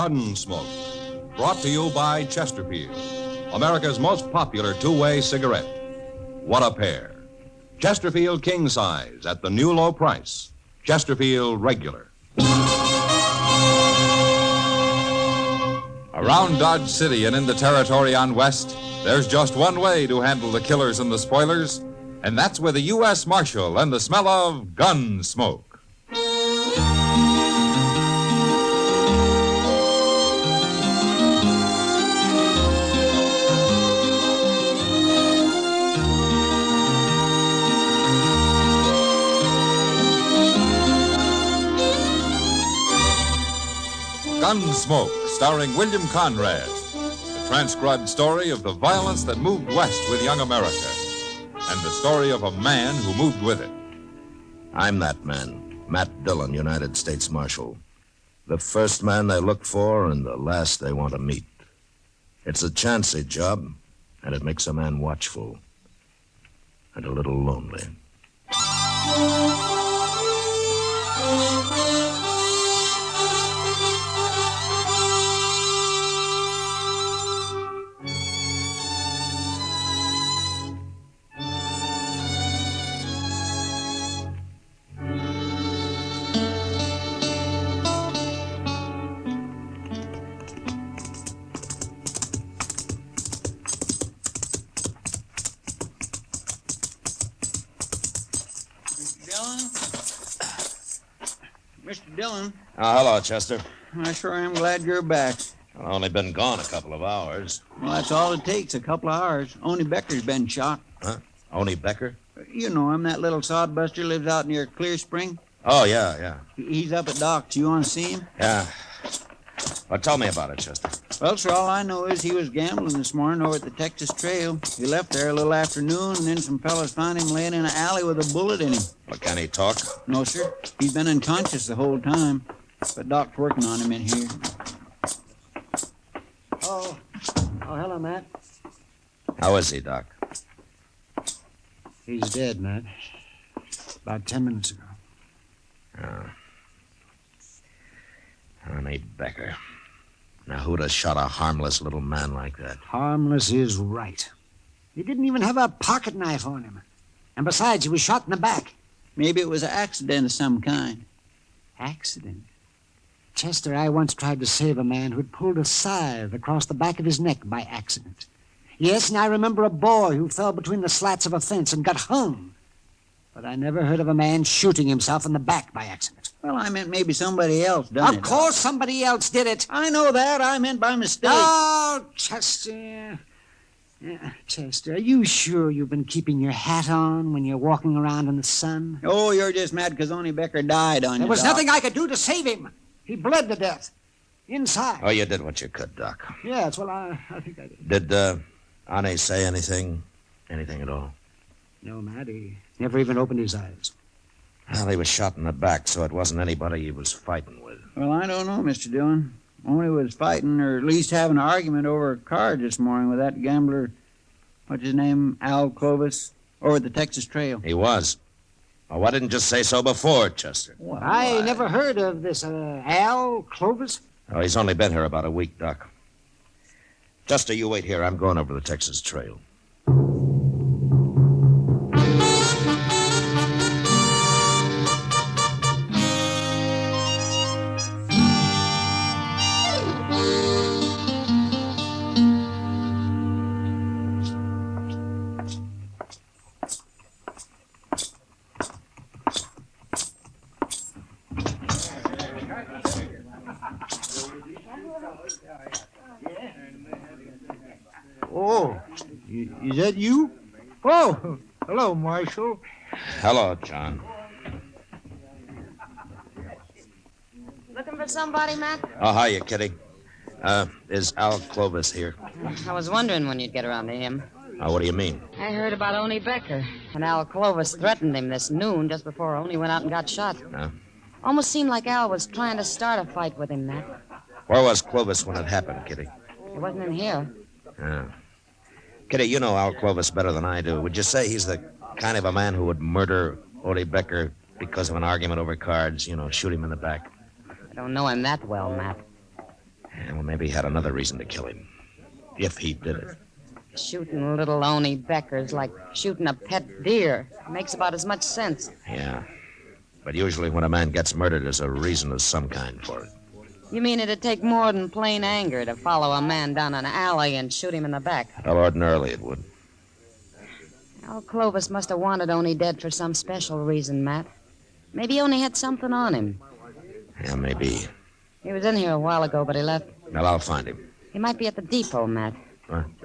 Gunsmoke, brought to you by Chesterfield, America's most popular two-way cigarette. What a pair. Chesterfield King Size at the new low price. Chesterfield Regular. Around Dodge City and in the territory on West, there's just one way to handle the killers and the spoilers, and that's with a U.S. Marshal and the smell of gun smoke. Gunsmoke, starring William Conrad. The transcribed story of the violence that moved west with young America. And the story of a man who moved with it. I'm that man, Matt Dillon, United States Marshal. The first man they look for and the last they want to meet. It's a chancy job, and it makes a man watchful and a little lonely. Mr. Dillon. Hello, Chester. I sure am glad you're back. I've only been gone a couple of hours. Well, that's all it takes, a couple of hours. Only Becker's been shot. Huh? Oni Becker? You know him, that little sodbuster lives out near Clear Spring. Oh, yeah. He's up at Doc's. You want to see him? Yeah. Well, tell me about it, Chester. Well, sir, all I know is he was gambling this morning over at the Texas Trail. He left there a little afternoon, and then some fellas found him laying in an alley with a bullet in him. Well, can he talk? No, sir. He's been unconscious the whole time. But Doc's working on him in here. Oh, hello, Matt. How is he, Doc? He's dead, Matt. About 10 minutes ago. Oh. Oni Becker. Now, who'd have shot a harmless little man like that? Harmless is right. He didn't even have a pocket knife on him. And besides, he was shot in the back. Maybe it was an accident of some kind. Accident? Chester, I once tried to save a man who'd pulled a scythe across the back of his neck by accident. Yes, and I remember a boy who fell between the slats of a fence and got hung. But I never heard of a man shooting himself in the back by accident. Well, I meant maybe somebody else done it. Of course somebody else did it. I know that. I meant by mistake. Oh, Chester. Chester, are you sure you've been keeping your hat on when you're walking around in the sun? Oh, you're just mad because Oni Becker died on you, There was Doc. nothing I could do to save him. He bled to death. Inside. Oh, you did what you could, Doc. Yes, well, I think I did. Did, Ani say anything? Anything at all? No, Matt, he never even opened his eyes. Well, he was shot in the back, so it wasn't anybody he was fighting with. Well, I don't know, Mr. Dillon. Oni was fighting, or at least having an argument over a card this morning with that gambler, what's his name, Al Clovis, over at the Texas Trail. He was. Well, why didn't you say so before, Chester? Well, I never heard of this Al Clovis. Oh, he's only been here about a week, Doc. Chester, you wait here. I'm going over the Texas Trail. Oh, is that you? Oh, hello, Marshal. Hello, John. Looking for somebody, Matt? Oh, hiya, Kitty. Is Al Clovis here? I was wondering when you'd get around to him. What do you mean? I heard about Oni Becker, and Al Clovis threatened him this noon just before Oni went out and got shot. Almost seemed like Al was trying to start a fight with him, Matt. Where was Clovis when it happened, Kitty? He wasn't in here. Kitty, you know Al Clovis better than I do. Would you say he's the kind of a man who would murder Oni Becker because of an argument over cards, shoot him in the back? I don't know him that well, Matt. Yeah, well, maybe he had another reason to kill him. If he did it. Shooting little Oni Becker's like shooting a pet deer. Makes about as much sense. Yeah. But usually when a man gets murdered, there's a reason of some kind for it. You mean it'd take more than plain anger to follow a man down an alley and shoot him in the back? Well, ordinarily it would. Al Clovis must have wanted Oni dead for some special reason, Matt. Maybe Oni had something on him. Yeah, maybe. He was in here a while ago, but he left. Well, I'll find him. He might be at the depot, Matt.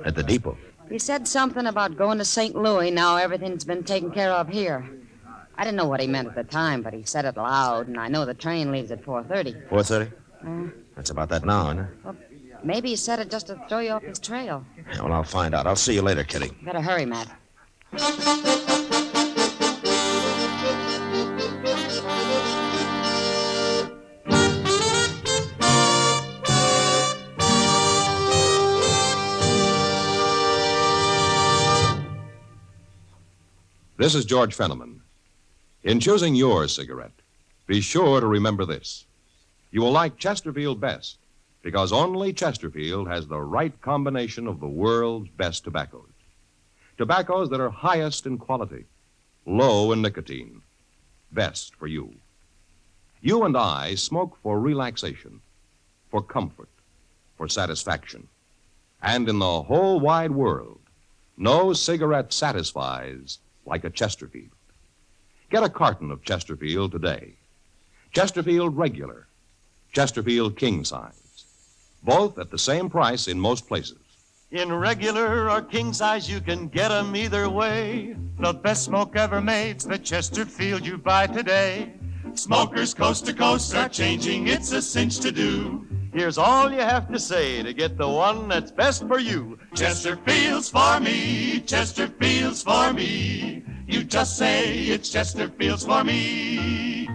At the depot? He said something about going to St. Louis. Now everything's been taken care of here. I didn't know what he meant at the time, but he said it loud, and I know the train leaves at 4:30. 4:30? That's about that now, isn't it? Well, maybe he said it just to throw you off his trail. Yeah, well, I'll find out. I'll see you later, Kitty. Better hurry, Matt. This is George Fenneman. In choosing your cigarette, be sure to remember this. You will like Chesterfield best because only Chesterfield has the right combination of the world's best tobaccos. Tobaccos that are highest in quality, low in nicotine, best for you. You and I smoke for relaxation, for comfort, for satisfaction. And in the whole wide world, no cigarette satisfies like a Chesterfield. Get a carton of Chesterfield today. Chesterfield Regular, Chesterfield King Size, both at the same price in most places. In regular or king size, you can get 'em either way. The best smoke ever made's the Chesterfield you buy today. Smokers coast to coast are changing, it's a cinch to do. Here's all you have to say to get the one that's best for you. Chesterfield's for me, Chesterfield's for me. You just say it's Chesterfield's for me.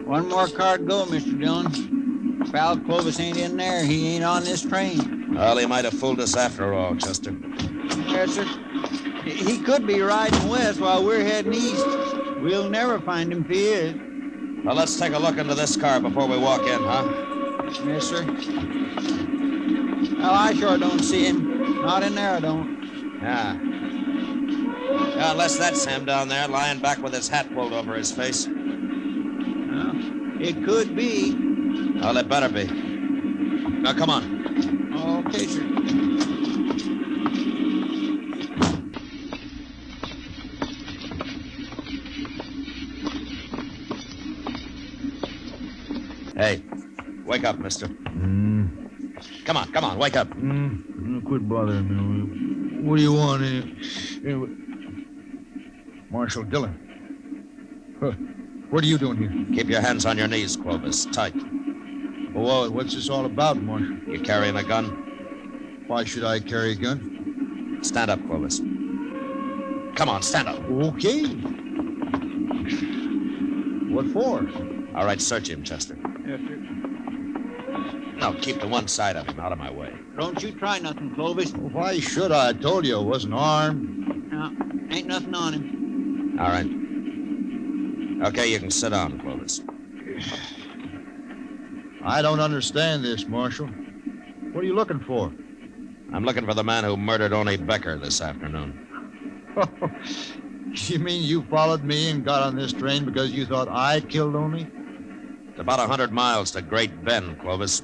One more car to go, Mr. Dillon. If Al Clovis ain't in there, he ain't on this train. Well, he might have fooled us after all, Chester. Yes, sir. He could be riding west while we're heading east. We'll never find him if he is. Well, let's take a look into this car before we walk in, huh? Yes, sir. Well, I sure don't see him. Not in there, I don't. Yeah. Yeah, unless that's him down there lying back with his hat pulled over his face. Well, it could be. Well, it better be. Now, come on. Okay, sir. Hey, wake up, mister. Come on, wake up. Quit bothering me. What do you want? Marshal Dillon. Huh. What are you doing here? Keep your hands on your knees, Clovis. Tight. Well, what's this all about, Marshal? You carrying a gun? Why should I carry a gun? Stand up, Clovis. Come on, stand up. Okay. What for? All right, search him, Chester. Yes, sir. No, keep to one side of him, out of my way. Don't you try nothing, Clovis. Why should I? I told you I wasn't armed. No, ain't nothing on him. All right. Okay, you can sit down, Clovis. I don't understand this, Marshal. What are you looking for? I'm looking for the man who murdered Oni Becker this afternoon. You mean you followed me and got on this train because you thought I killed Oni? It's about 100 miles to Great Bend, Clovis.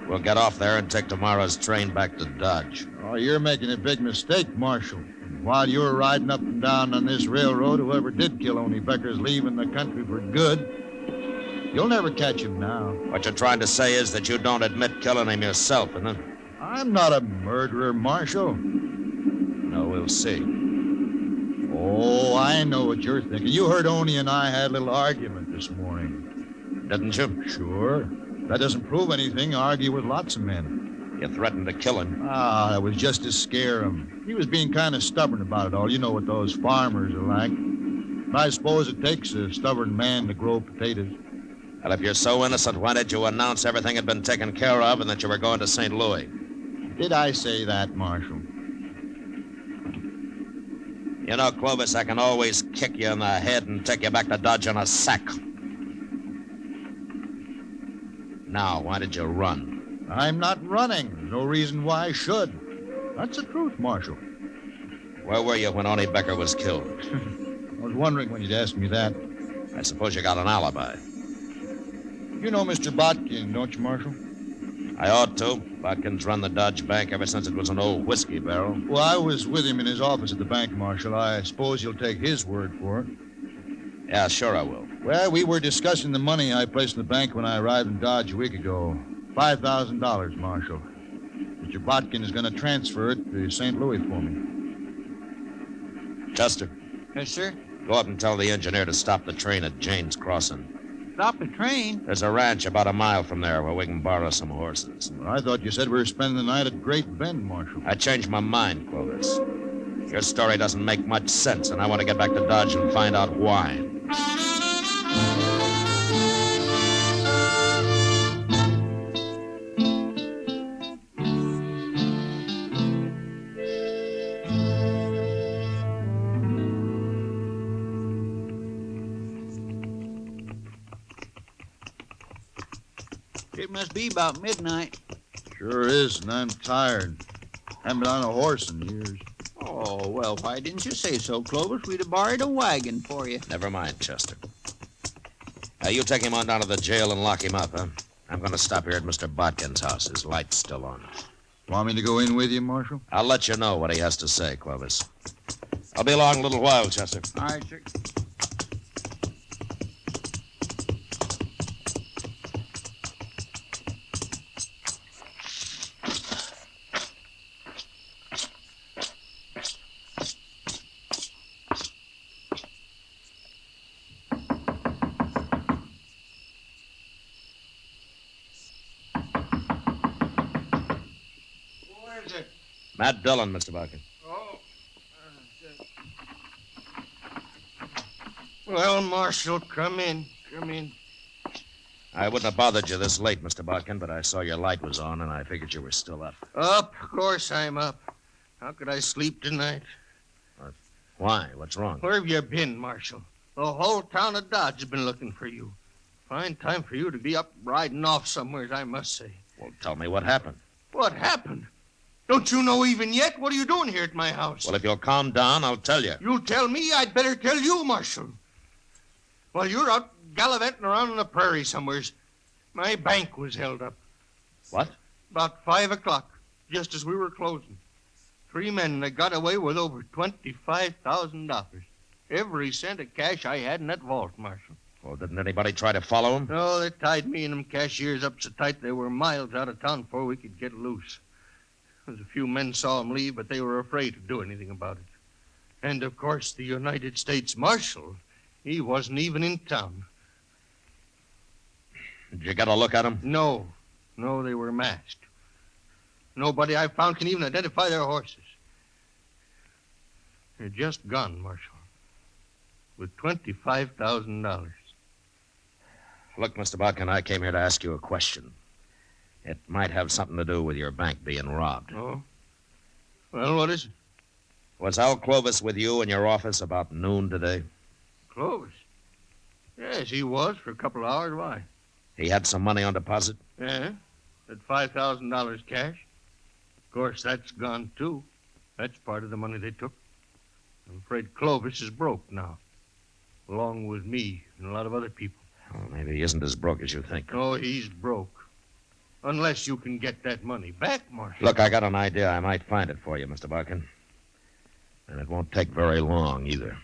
We'll get off there and take tomorrow's train back to Dodge. Oh, you're making a big mistake, Marshal. While you were riding up and down on this railroad, whoever did kill Oni Becker's leaving the country for good. You'll never catch him now. What you're trying to say is that you don't admit killing him yourself, isn't it? I'm not a murderer, Marshal. No, we'll see. Oh, I know what you're thinking. You heard Oni and I had a little argument this morning. Didn't you? Sure. That doesn't prove anything. I argue with lots of men. You threatened to kill him. Ah, that was just to scare him. He was being kind of stubborn about it all. You know what those farmers are like. But I suppose it takes a stubborn man to grow potatoes. Well, if you're so innocent, why did you announce everything had been taken care of and that you were going to St. Louis? Did I say that, Marshal? You know, Clovis, I can always kick you in the head and take you back to Dodge in a sack. Now, why did you run? I'm not running. There's no reason why I should. That's the truth, Marshal. Where were you when Oni Becker was killed? I was wondering when you'd ask me that. I suppose you got an alibi. You know Mr. Botkin, don't you, Marshal? I ought to. Botkin's run the Dodge Bank ever since it was an old whiskey barrel. Well, I was with him in his office at the bank, Marshal. I suppose you'll take his word for it. Yeah, sure I will. Well, we were discussing the money I placed in the bank when I arrived in Dodge a week ago. $5,000, Marshal. Mr. Botkin is going to transfer it to St. Louis for me. Chester, Yes, sir. go up and tell the engineer to stop the train at Jane's Crossing. Stop the train. There's a ranch about a mile from there where we can borrow some horses. Well, I thought you said we were spending the night at Great Bend, Marshal. I changed my mind, Clovis. Your story doesn't make much sense, and I want to get back to Dodge and find out why. It must be about midnight. Sure is, and I'm tired. Haven't been on a horse in years. Oh, well, why didn't you say so, Clovis? We'd have borrowed a wagon for you. Never mind, Chester. You take him on down to the jail and lock him up, huh? I'm going to stop here at Mr. Botkin's house. His light's still on. Want me to go in with you, Marshal? I'll let you know what he has to say, Clovis. I'll be along a little while, Chester. All right, sir. Matt Dillon, Mr. Botkin. Oh. Well, Marshal, come in. Come in. I wouldn't have bothered you this late, Mr. Botkin, but I saw your light was on, and I figured you were still up. Up? Of course I'm up. How could I sleep tonight? Why? What's wrong? Where have you been, Marshal? The whole town of Dodge has been looking for you. Fine time for you to be up riding off somewheres, I must say. Well, tell me what happened. What happened? Don't you know even yet? What are you doing here at my house? Well, if you'll calm down, I'll tell you. You tell me, I'd better tell you, Marshal. While you're out gallivanting around on the prairie somewheres, my bank was held up. What? About 5 o'clock, just as we were closing. 3 men that got away with over $25,000. Every cent of cash I had in that vault, Marshal. Well, didn't anybody try to follow him? No, they tied me and them cashiers up so tight they were miles out of town before we could get loose. There's a few men saw him leave, but they were afraid to do anything about it. And, of course, the United States Marshal, he wasn't even in town. Did you get a look at him? No, they were masked. Nobody I found can even identify their horses. They're just gone, Marshal, with $25,000. Look, Mr. Botkin, I came here to ask you a question. It might have something to do with your bank being robbed. Oh? Well, what is it? Was Al Clovis with you in your office about noon today? Clovis? Yes, he was for a couple of hours. Why? He had some money on deposit? Yeah, that $5,000 cash. Of course, that's gone, too. That's part of the money they took. I'm afraid Clovis is broke now, along with me and a lot of other people. Well, maybe he isn't as broke as you think. Oh, he's broke. Unless you can get that money back, Marshal. Look, I got an idea. I might find it for you, Mr. Botkin. And it won't take very long, either.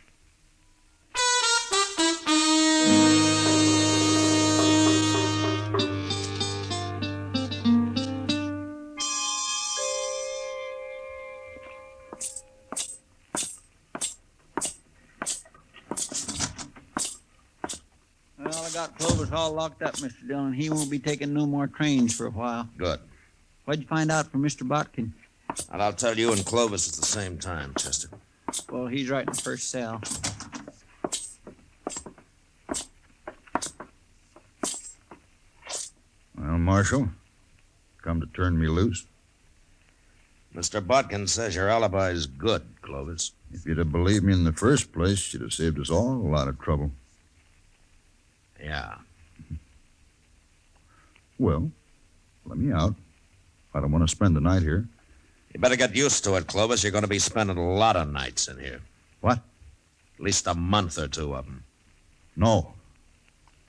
Well, I got Clovis all locked up, Mr. Dillon. He won't be taking no more trains for a while. Good. What'd you find out from Mr. Botkin? And I'll tell you and Clovis at the same time, Chester. Well, he's right in the first cell. Well, Marshal, come to turn me loose. Mr. Botkin says your alibi's good, Clovis. If you'd have believed me in the first place, you'd have saved us all a lot of trouble. Yeah. Well, let me out. I don't want to spend the night here. You better get used to it, Clovis. You're going to be spending a lot of nights in here. What? At least a month or two of them. No.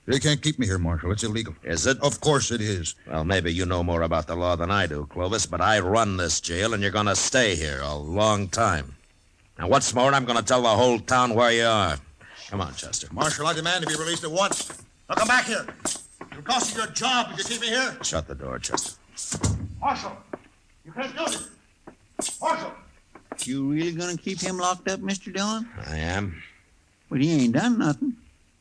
They can't keep me here, Marshal. It's illegal. Is it? Of course it is. Well, maybe you know more about the law than I do, Clovis, but I run this jail, and you're going to stay here a long time. And what's more, I'm going to tell the whole town where you are. Come on, Chester. Marshal, I demand to be released at once. Now come back here. It'll cost you your job if you keep me here. Shut the door, Chester. Marshal, you can't do this. Marshal! You really gonna keep him locked up, Mr. Dillon? I am. But he ain't done nothing.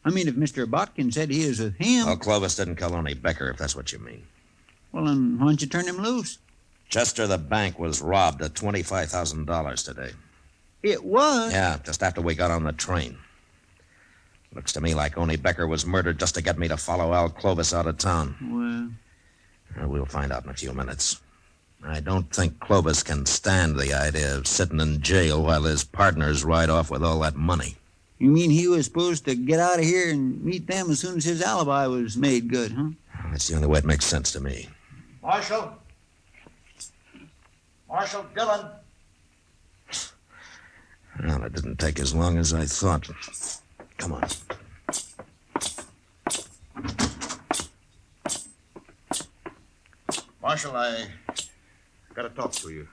I mean, if Mr. Botkin said he is with him... Well, Clovis didn't kill only Becker, if that's what you mean. Well, then why don't you turn him loose? Chester, the bank was robbed of $25,000 today. It was? Yeah, just after we got on the train. Looks to me like only Becker was murdered just to get me to follow Al Clovis out of town. Well... We'll find out in a few minutes. I don't think Clovis can stand the idea of sitting in jail while his partners ride off with all that money. You mean he was supposed to get out of here and meet them as soon as his alibi was made good, huh? That's the only way it makes sense to me. Marshal! Marshal Dillon! Well, it didn't take as long as I thought. Come on. Marshal, I got to talk to you.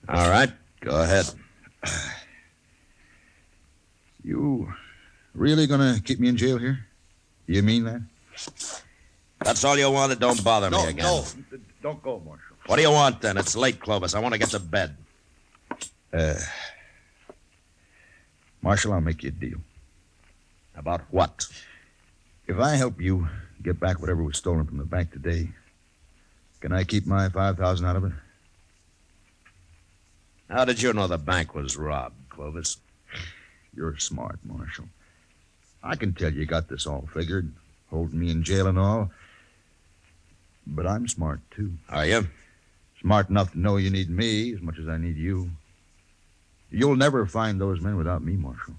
All right, go ahead. You really gonna keep me in jail here? You mean that? That's all you wanted. Don't bother me again. No, don't go, Marshal. What do you want, then? It's late, Clovis. I want to get to bed. Marshal, I'll make you a deal. About what? If I help you get back whatever was stolen from the bank today, can I keep my $5,000 out of it? How did you know the bank was robbed, Clovis? You're smart, Marshal. I can tell you got this all figured, holding me in jail and all. But I'm smart, too. Are you? Smart enough to know you need me as much as I need you. You'll never find those men without me, Marshal.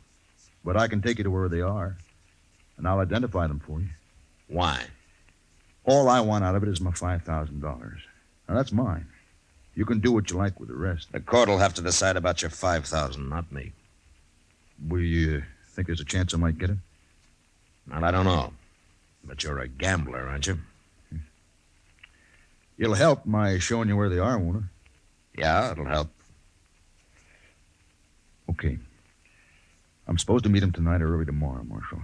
But I can take you to where they are, and I'll identify them for you. Why? All I want out of it is my $5,000. Now, that's mine. You can do what you like with the rest. The court will have to decide about your $5,000, not me. Will you think there's a chance I might get it? Well, I don't know. But you're a gambler, aren't you? It'll help my showing you where they are, won't it? Yeah, it'll help. Okay. I'm supposed to meet them tonight or early tomorrow, Marshal.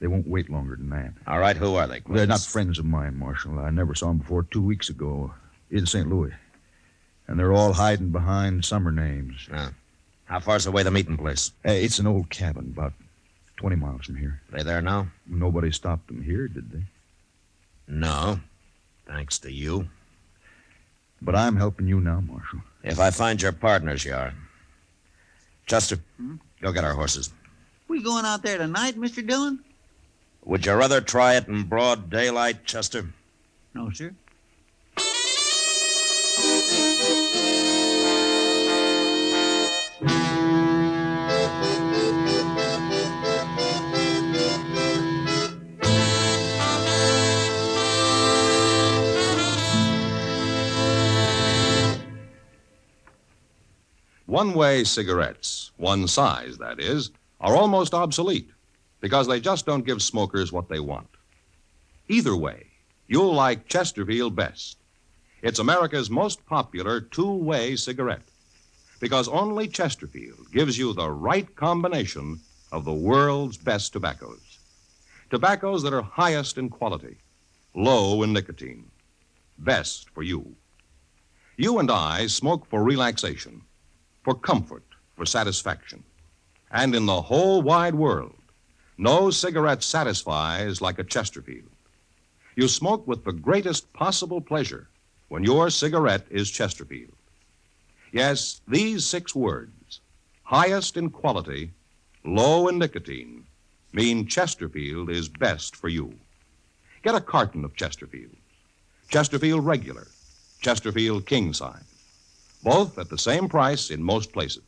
They won't wait longer than that. All right, who are they, Clovis? They're not friends of mine, Marshal. I never saw them before 2 weeks ago in St. Louis. And they're all hiding behind summer names. How far's away the meeting place? It's an old cabin, about 20 miles from here. They there now? Nobody stopped them here, did they? No, thanks to you. But I'm helping you now, Marshal. If I find your partners, you are. Chester, go get our horses. We going out there tonight, Mr. Dillon? Would you rather try it in broad daylight, Chester? No, sir. One-way cigarettes, one size, that is, are almost obsolete because they just don't give smokers what they want. Either way, you'll like Chesterfield best. It's America's most popular two-way cigarette because only Chesterfield gives you the right combination of the world's best tobaccos. Tobaccos that are highest in quality, low in nicotine, best for you. You and I smoke for relaxation, for comfort, for satisfaction. And in the whole wide world, no cigarette satisfies like a Chesterfield. You smoke with the greatest possible pleasure when your cigarette is Chesterfield. Yes, these 6 words, highest in quality, low in nicotine, mean Chesterfield is best for you. Get a carton of Chesterfield. Chesterfield Regular, Chesterfield King Size. Both at the same price in most places.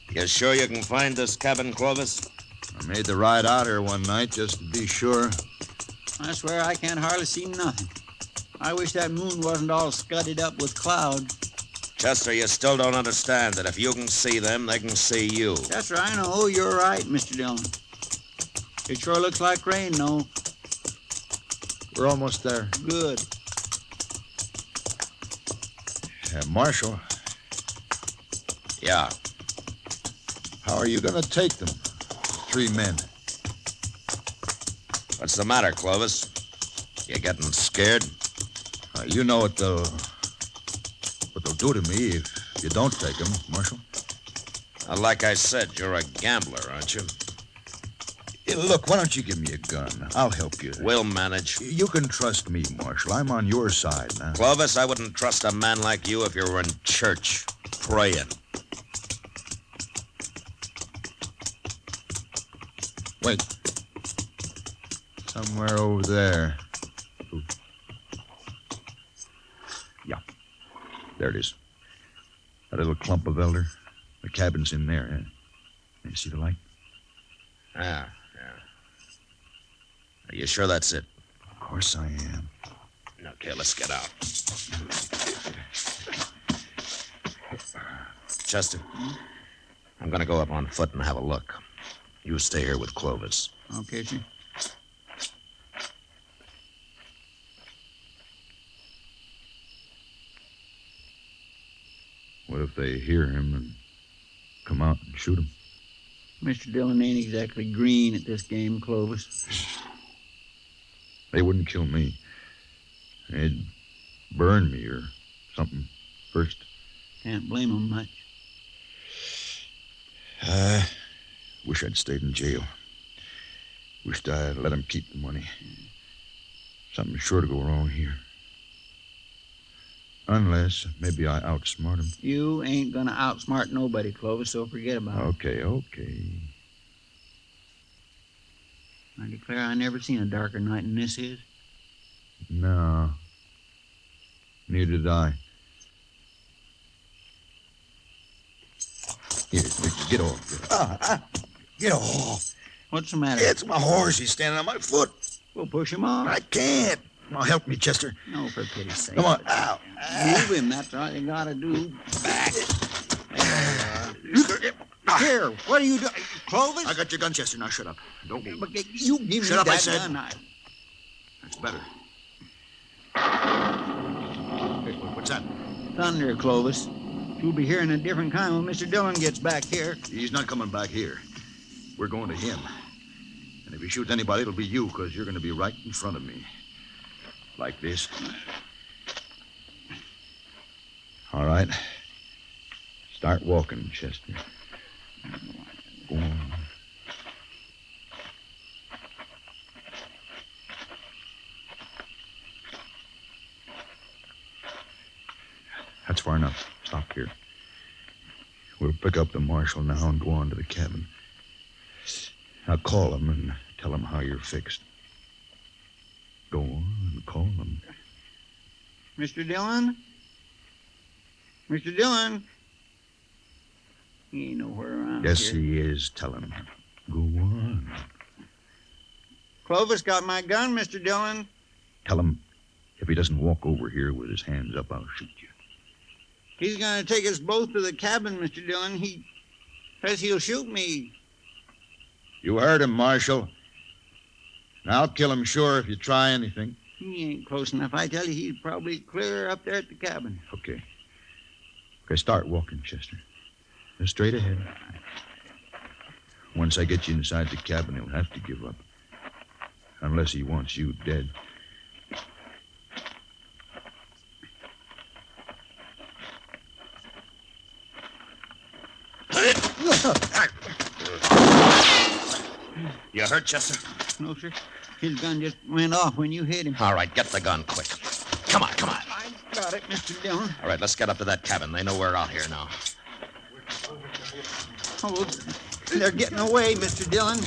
You sure you can find this cabin, Clovis? I made the ride out here one night just to be sure. I swear I can't hardly see nothing. I wish that moon wasn't all scudded up with clouds. Chester, you still don't understand that if you can see them, they can see you. Chester, I know you're right, Mr. Dillon. It sure looks like rain, though. We're almost there. Good. Marshal, Yeah. how are you going to take them? 3 men. What's the matter, Clovis? You getting scared? You know what they'll do to me if you don't take them, Marshal. Like I said, you're a gambler, aren't you? Look, why don't you give me a gun? I'll help you. We'll manage. You can trust me, Marshal. I'm on your side now. Clovis, I wouldn't trust a man like you if you were in church, praying. Wait. Somewhere over there. Ooh. Yeah. There it is. That little clump of elder. The cabin's in there. You see the light? Yeah. Are you sure that's it? Of course I am. Okay, let's get out. Chester, I'm going to go up on foot and have a look. You stay here with Clovis. Okay, sir. What if they hear him and come out and shoot him? Mr. Dillon ain't exactly green at this game, Clovis. They wouldn't kill me. They'd burn me or something first. Can't blame 'em much. Wish I'd stayed in jail. Wished I'd let him keep the money. Something's sure to go wrong here. Unless maybe I outsmart him. You ain't gonna outsmart nobody, Clovis, so forget about it. Okay. I declare I never seen a darker night than this is. No. Neither did I. Here, get off. Get off. What's the matter? It's my horse. He's standing on my foot. We'll push him off. I can't. Now help me, Chester. No, for pity's sake. Come on. Ow. Move him. That's all you gotta do. Back. Here, what are you doing? Clovis? I got your gun, Chester. Now shut up. Don't move. But you give me Shut up, that I said. gun. That's better. What's that? Thunder, Clovis. You'll be hearing a different kind when Mr. Dillon gets back here. He's not coming back here. We're going to him. And if he shoots anybody, it'll be you, because you're going to be right in front of me. Like this. All right. Start walking, Chester. Go on. That's far enough. Stop here. We'll pick up the marshal now and go on to the cabin. I'll call him and tell him how you're fixed. Go on, call him. Mr. Dillon? Mr. Dillon? He ain't nowhere around Yes, here. he is. Tell him. Go on. Clovis got my gun, Mr. Dillon. Tell him if he doesn't walk over here with his hands up, I'll shoot you. He's gonna take us both to the cabin, Mr. Dillon. He says he'll shoot me. You heard him, Marshal. Now, I'll kill him sure if you try anything. He ain't close enough. I tell you, he's probably clear up there at the cabin. Okay. Okay, start walking, Chester. Straight ahead. Once I get you inside the cabin, he'll have to give up. Unless he wants you dead. You hurt, Chester? No, sir. His gun just went off when you hit him. All right, get the gun quick. Come on, come on. I got it, Mr. Dillon. All right, let's get up to that cabin. They know we're out here now. Oh, they're getting away, Mr. Dillon.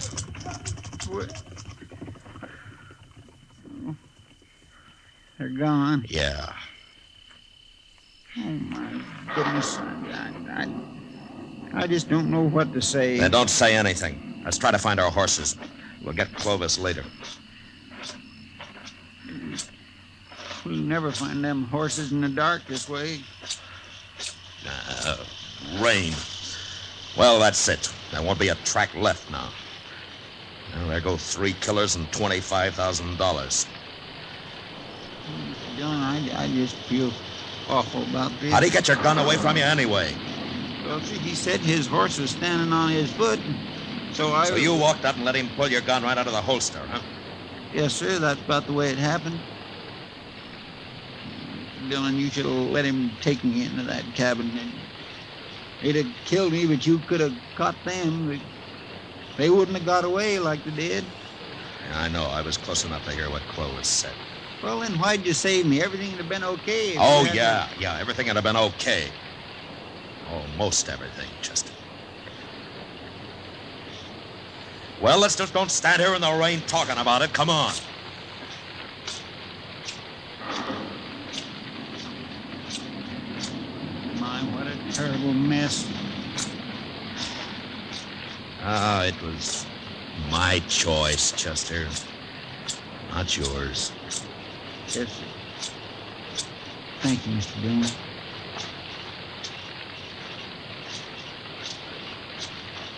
They're gone. Yeah. Oh, my goodness. I just don't know what to say. Then don't say anything. Let's try to find our horses. We'll get Clovis later. We'll never find them horses in the dark this way. Rain. Well, that's it. There won't be a track left now. Well, there go 3 killers and $25,000. Mr. Dillon, I just feel awful about this. How'd he get your gun away from you anyway? Well, see, he said his horse was standing on his foot, so So you walked up and let him pull your gun right out of the holster, huh? Yes, sir, that's about the way it happened. Mr. Dillon, you should have let him take me into that cabin. They'd have killed me, but you could have caught them. They wouldn't have got away like they did. Yeah, I know. I was close enough to hear what Clovis said. Well, then why'd you save me? Everything would have been okay. Oh, yeah. Everything would have been okay. Almost everything, Chester. Well, let's just don't stand here in the rain talking about it. Come on. My, what a terrible mess. It was my choice, Chester. Not yours. Yes, sir. Thank you, Mr. Dillon.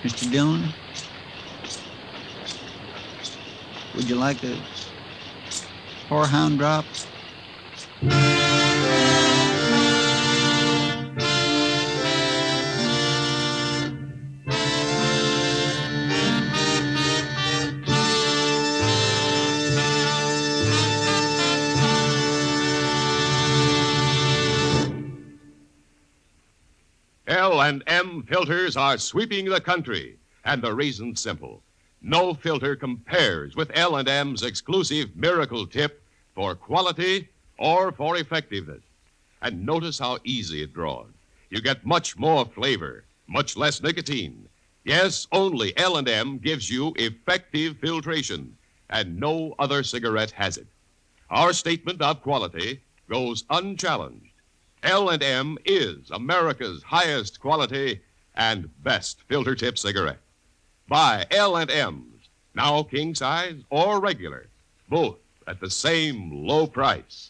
Mr. Dillon, would you like a horehound drop? L&M filters are sweeping the country, and the reason's simple. No filter compares with L&M's exclusive Miracle Tip for quality or for effectiveness. And notice how easy it draws. You get much more flavor, much less nicotine. Yes, only L&M gives you effective filtration, and no other cigarette has it. Our statement of quality goes unchallenged. L&M is America's highest quality and best filter tip cigarette. Buy L&M's, now king size or regular, both at the same low price.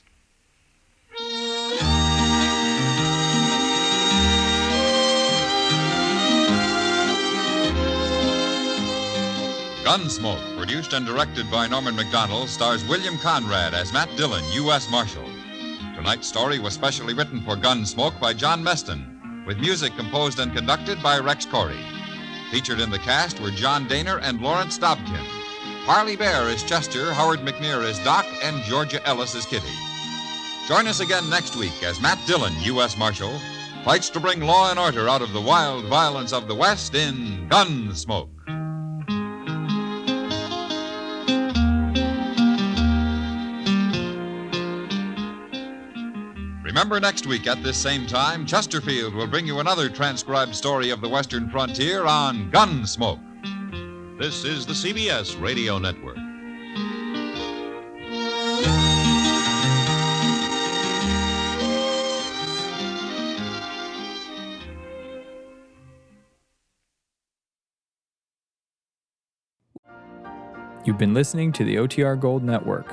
Gunsmoke, produced and directed by Norman Macdonald, stars William Conrad as Matt Dillon, U.S. Marshal. Tonight's story was specially written for Gunsmoke by John Meston, with music composed and conducted by Rex Corey. Featured in the cast were John Daner and Lawrence Dobkin. Harley Bear is Chester, Howard McNear is Doc, and Georgia Ellis is Kitty. Join us again next week as Matt Dillon, U.S. Marshal, fights to bring law and order out of the wild violence of the West in Gunsmoke. Remember, next week at this same time, Chesterfield will bring you another transcribed story of the Western frontier on Gunsmoke. This is the CBS Radio Network. You've been listening to the OTR Gold Network.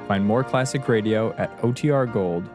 Find more classic radio at otrgold.com.